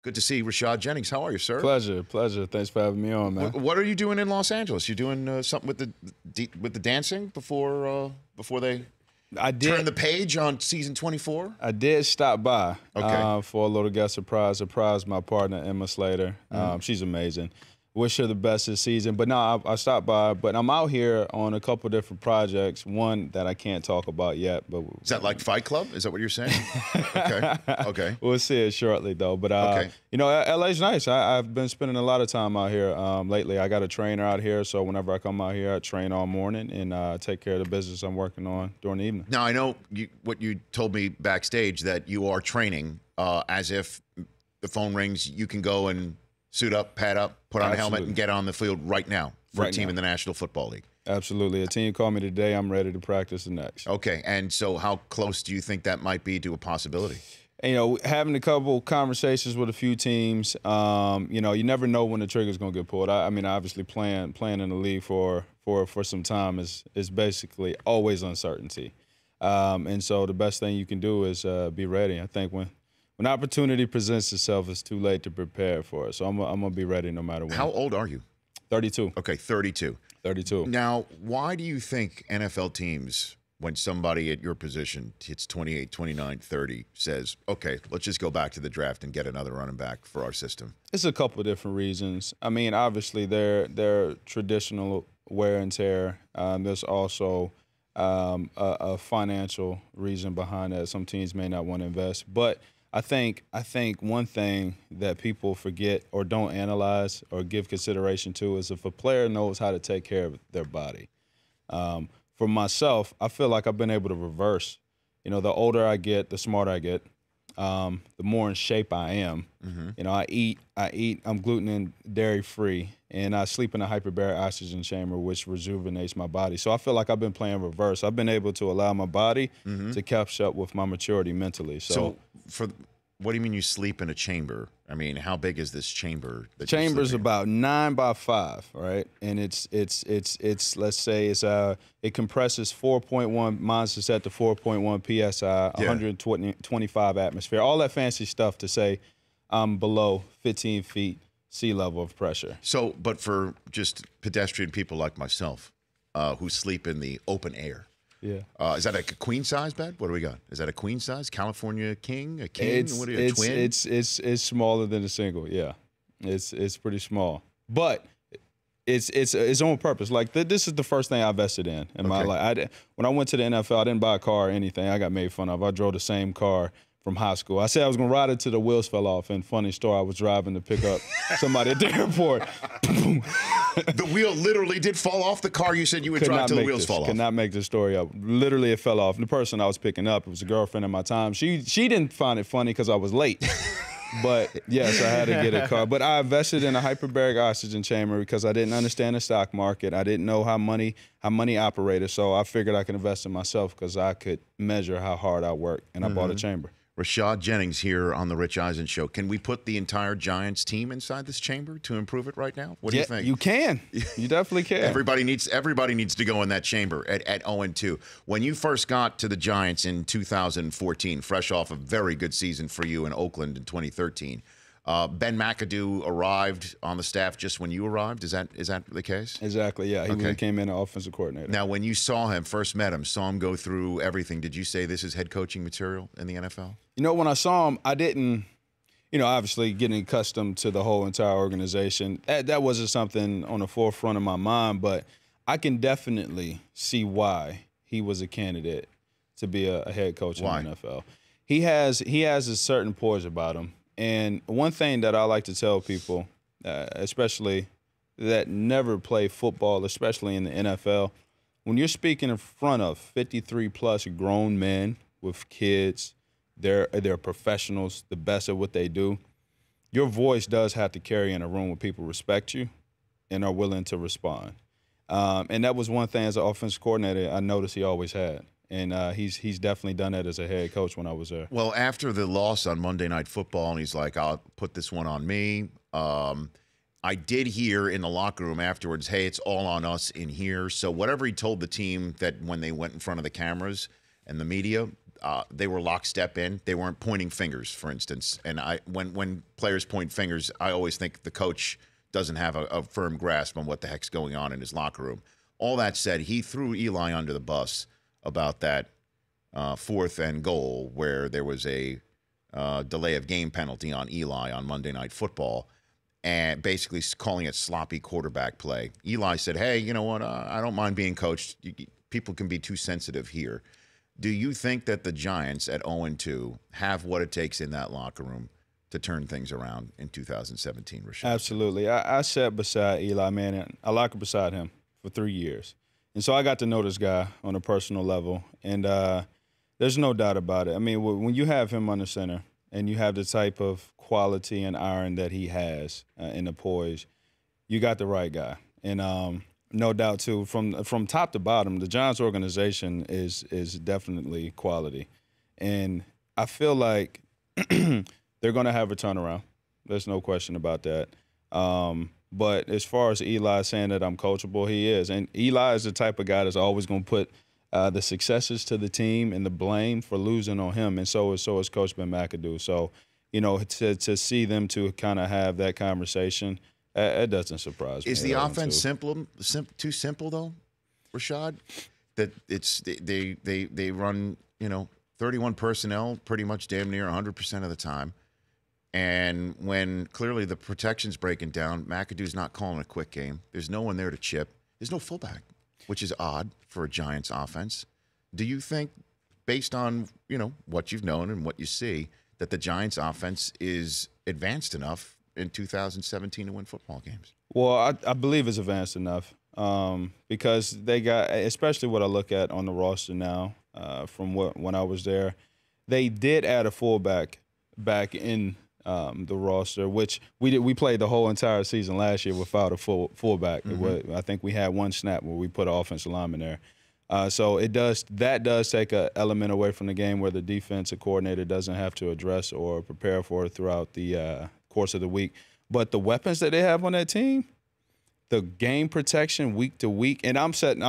Good to see Rashad Jennings. How are you, sir? Pleasure. Thanks for having me on, man. What are you doing in Los Angeles? You doing something with the dancing before they turn the page on season 24? I did stop by Okay. for a little guest surprise. Surprised my partner, Emma Slater. She's amazing. Wish her the best this season. But no, I stopped by. But I'm out here on a couple different projects. One that I can't talk about yet. But is that like Fight Club? Is that what you're saying? Okay. We'll see it shortly, though. But, okay. LA's nice. I've been spending a lot of time out here lately. I got a trainer out here, so whenever I come out here, I train all morning and take care of the business I'm working on during the evening. Now, I know what you told me backstage, that you are training as if the phone rings, you can go and suit up, pad up, put on a helmet, and get on the field right now for a team in the National Football League. Absolutely. A team called me today. I'm ready to practice the next. Okay. And so how close do you think that might be to a possibility? Having a couple conversations with a few teams, you never know when the trigger's going to get pulled. I mean, obviously playing in the league for some time is basically always uncertainty. And so the best thing you can do is be ready. I think when opportunity presents itself, it's too late to prepare for it. So I'm going to be ready no matter what. How old are you? 32. Okay, 32. 32. Now, why do you think NFL teams, when somebody at your position hits 28, 29, 30, says, okay, let's just go back to the draft and get another running back for our system? It's a couple of different reasons. I mean, obviously, they're traditional wear and tear. There's also a financial reason behind that. Some teams may not want to invest. But I think one thing that people forget or don't analyze or give consideration to is if a player knows how to take care of their body. For myself, I feel like I've been able to reverse. The older I get, the smarter I get, the more in shape I am. Mm-hmm. I eat. I'm gluten and dairy free, and I sleep in a hyperbaric oxygen chamber, which rejuvenates my body. So I feel like I've been playing reverse. I've been able to allow my body to catch up with my maturity mentally. So what do you mean you sleep in a chamber? I mean, how big is this chamber? Chamber's about 9 by 5, right? And it's let's say it compresses 4.1. Mine's is set to 4.1 psi, 125 atmosphere. All that fancy stuff to say I'm below 15 feet sea level of pressure. So, but for just pedestrian people like myself, who sleep in the open air. Yeah. Is that a queen size bed? What do we got? Is that a queen size? California king? A king? What are you, a twin? It's smaller than a single. Yeah. It's pretty small. But it's on purpose. Like this is the first thing I invested in my life. When I went to the NFL, I didn't buy a car or anything. I got made fun of. I drove the same car from high school. I said I was going to ride it till the wheels fell off. And funny story, I was driving to pick up somebody at the airport. The wheel literally did fall off the car. You said you would drive till the wheels fall off. Could not make this story up. Literally, it fell off. And the person I was picking up, it was a girlfriend at my time. She didn't find it funny because I was late. But, yes, I had to get a car. But I invested in a hyperbaric oxygen chamber because I didn't understand the stock market. I didn't know how money operated. So I figured I could invest in myself because I could measure how hard I work. And I bought a chamber. Rashad Jennings here on the Rich Eisen Show. Can we put the entire Giants team inside this chamber to improve it right now? What do you think? You can. You definitely can. Everybody needs to go in that chamber at 0-2. When you first got to the Giants in 2014, fresh off a very good season for you in Oakland in 2013, Ben McAdoo arrived on the staff just when you arrived. Is that the case? Exactly, yeah. He came in as offensive coordinator. Now, when you first met him, saw him go through everything, did you say this is head coaching material in the NFL? When I saw him, I didn't, obviously getting accustomed to the whole entire organization. That wasn't something on the forefront of my mind, but I can definitely see why he was a candidate to be a head coach in the NFL. He has a certain poise about him. And one thing that I like to tell people, especially that never play football, especially in the NFL, when you're speaking in front of 53-plus grown men with kids, they're professionals, the best at what they do, your voice does have to carry in a room where people respect you and are willing to respond. And that was one thing as an offensive coordinator I noticed he always had. And he's definitely done that as a head coach when I was there. Well, after the loss on Monday Night Football, and he's like, I'll put this one on me. I did hear in the locker room afterwards, hey, it's all on us in here. So whatever he told the team that when they went in front of the cameras and the media, they were lockstep in. They weren't pointing fingers, for instance. And when players point fingers, I always think the coach doesn't have a firm grasp on what the heck's going on in his locker room. All that said, he threw Eli under the bus about that 4th and goal where there was a delay of game penalty on Eli on Monday Night Football, and basically calling it sloppy quarterback play. Eli said, hey, you know what? I don't mind being coached. People can be too sensitive here. Do you think that the Giants at 0-2 have what it takes in that locker room to turn things around in 2017, Rashad? Absolutely. I sat beside Eli Manning. I locked beside him for 3 years. And so I got to know this guy on a personal level. And there's no doubt about it. I mean, when you have him under center and you have the type of quality and iron that he has in the poise, you got the right guy. And no doubt, too, from top to bottom, the Giants organization is definitely quality. And I feel like they're going to have a turnaround. There's no question about that. But as far as Eli saying that I'm coachable, he is. And Eli is the type of guy that's always going to put the successes to the team and the blame for losing on him. And so is Coach Ben McAdoo. So, you know, to see them to kind of have that conversation, it doesn't surprise me. Is the offense too simple, though, Rashad? That they run, 31 personnel pretty much damn near 100% of the time. And when clearly the protection's breaking down, McAdoo's not calling a quick game. There's no one there to chip. There's no fullback, which is odd for a Giants offense. Do you think, based on, what you've known and what you see, that the Giants offense is advanced enough in 2017 to win football games? Well, I believe it's advanced enough because they got, especially what I look at on the roster now from when I was there, they did add a fullback back in the roster, which we played the whole entire season last year without a fullback. Mm-hmm. I think we had one snap where we put an offensive lineman there. So that does take an element away from the game where the defensive coordinator doesn't have to address or prepare for it throughout the course of the week. But the weapons that they have on that team, the game protection week to week, and I'm setting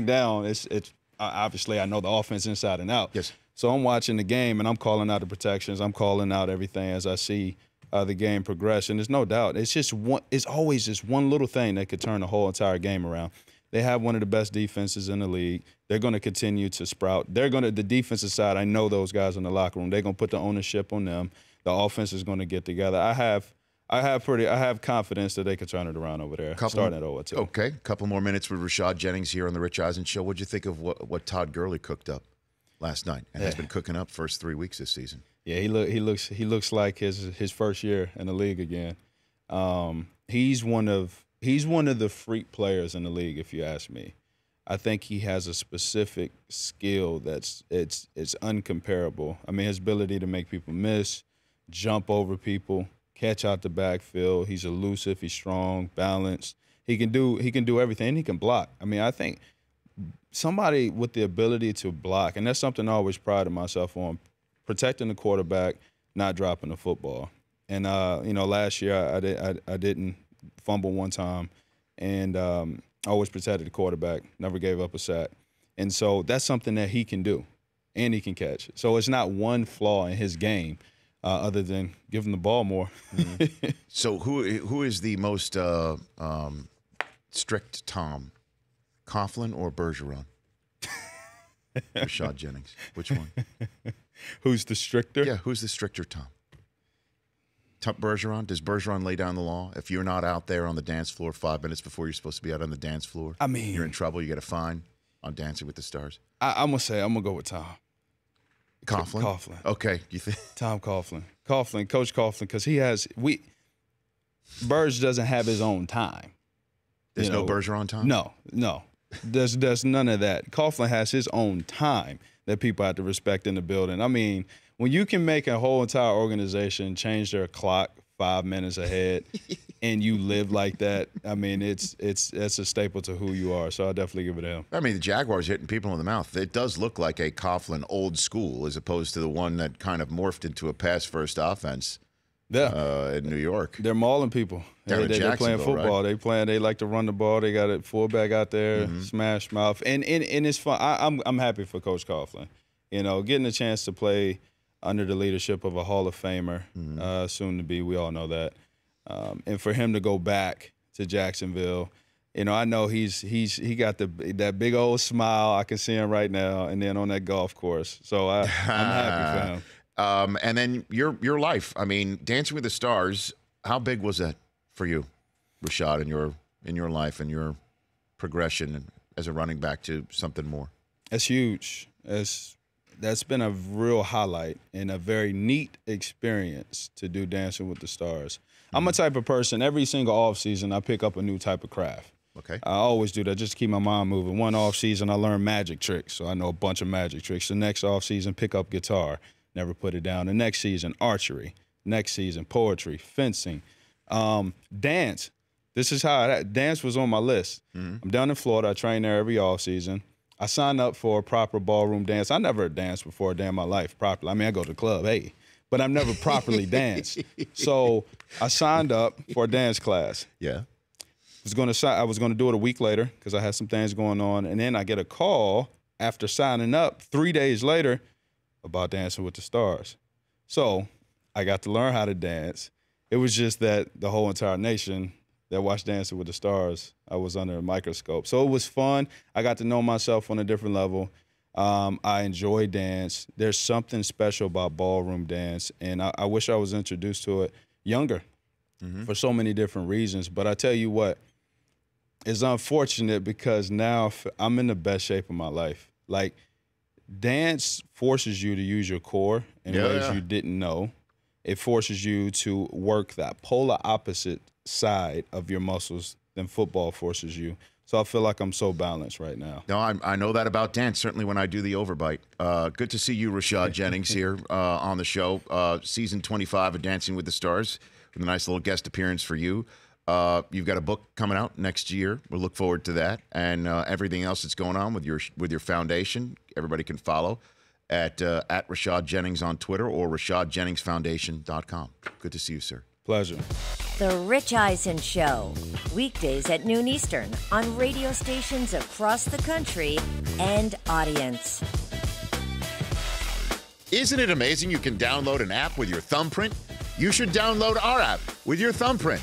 down. It's obviously I know the offense inside and out. Yes. So I'm watching the game and I'm calling out the protections. I'm calling out everything as I see the game progress. And there's no doubt. It's always just one little thing that could turn the whole entire game around. They have one of the best defenses in the league. They're going to continue to sprout. The defensive side, I know those guys in the locker room. They're going to put the ownership on them. The offense is going to get together. I have confidence that they could turn it around over there, starting at 0-2. Okay, a couple more minutes with Rashad Jennings here on the Rich Eisen Show. What'd you think of what Todd Gurley cooked up last night and has been cooking up first 3 weeks this season? Yeah, he looks like his first year in the league again. He's one of the freak players in the league, if you ask me. I think he has a specific skill it's uncomparable. I mean, his ability to make people miss, jump over people, catch out the backfield. He's elusive. He's strong, balanced. He can do everything. And he can block. I mean, I think somebody with the ability to block, and that's something I always prided myself on, protecting the quarterback, not dropping the football. And last year I didn't fumble one time, and I always protected the quarterback, never gave up a sack. And so that's something that he can do, and he can catch. So it's not one flaw in his game other than give him the ball more. Mm-hmm. So who is the most strict Tom, Coughlin or Bergeron? Rashad Jennings. Which one? Who's the stricter? Yeah, who's the stricter Tom? Bergeron? Does Bergeron lay down the law? If you're not out there on the dance floor 5 minutes before you're supposed to be out on the dance floor, I mean, you're in trouble. You get a fine on Dancing with the Stars. I'm gonna go with Tom. Coughlin. Okay, you think Tom Coughlin, Coach Coughlin, because Berge doesn't have his own time. There's no Bergeron time. No. There's none of that. Coughlin has his own time that people have to respect in the building. I mean, when you can make a whole entire organization change their clock 5 minutes ahead and you live like that, I mean, it's a staple to who you are. So I'll definitely give it to him. I mean, the Jaguars hitting people in the mouth. It does look like a Coughlin old school as opposed to the one that kind of morphed into a pass-first offense. Yeah, in New York, they're mauling people. They're playing football. Right? They like to run the ball. They got a fullback out there, smash mouth, and it's fun. I'm happy for Coach Coughlin. You know, getting a chance to play under the leadership of a Hall of Famer, soon to be, we all know that. And for him to go back to Jacksonville, you know, I know he got that big old smile. I can see him right now, and then on that golf course. So I'm happy for him. And then your life. I mean, Dancing with the Stars. How big was that for you, Rashad, in your life and your progression as a running back to something more? It's huge. That's been a real highlight and a very neat experience to do Dancing with the Stars. I'm a type of person, every single offseason, I pick up a new type of craft. Okay. I always do that just to keep my mind moving. One offseason, I learned magic tricks, so I know a bunch of magic tricks. The next offseason, pick up guitar, never put it down. The next season, archery. Next season, poetry, fencing, dance. This is how dance was on my list. I'm down in Florida. I train there every offseason. I signed up for a proper ballroom dance. I never danced before a day in my life properly. I mean, I go to the club, hey, but I've never properly danced. So I signed up for a dance class. Yeah. I was gonna do it a week later because I had some things going on, and then I get a call after signing up 3 days later about Dancing with the Stars. So I got to learn how to dance. It was just that the whole entire nation that watched Dancing with the Stars, I was under a microscope. So it was fun. I got to know myself on a different level. I enjoy dance. There's something special about ballroom dance, and I wish I was introduced to it younger for so many different reasons. But I tell you what, it's unfortunate because now I'm in the best shape of my life. Like, dance forces you to use your core in ways you didn't know. It forces you to work that polar opposite side of your muscles than football forces you. So I feel like I'm so balanced right now. No, I know that about dance, certainly when I do the overbite. Good to see you, Rashad Jennings, here on the show. Season 25 of Dancing with the Stars, with a nice little guest appearance for you. You've got a book coming out next year. We'll look forward to that. And everything else that's going on with your foundation, everybody can follow at Rashad Jennings on Twitter or RashadJenningsFoundation.com. Good to see you, sir. Pleasure. The Rich Eisen Show, weekdays at noon Eastern on radio stations across the country and audience. Isn't it amazing you can download an app with your thumbprint? You should download our app with your thumbprint.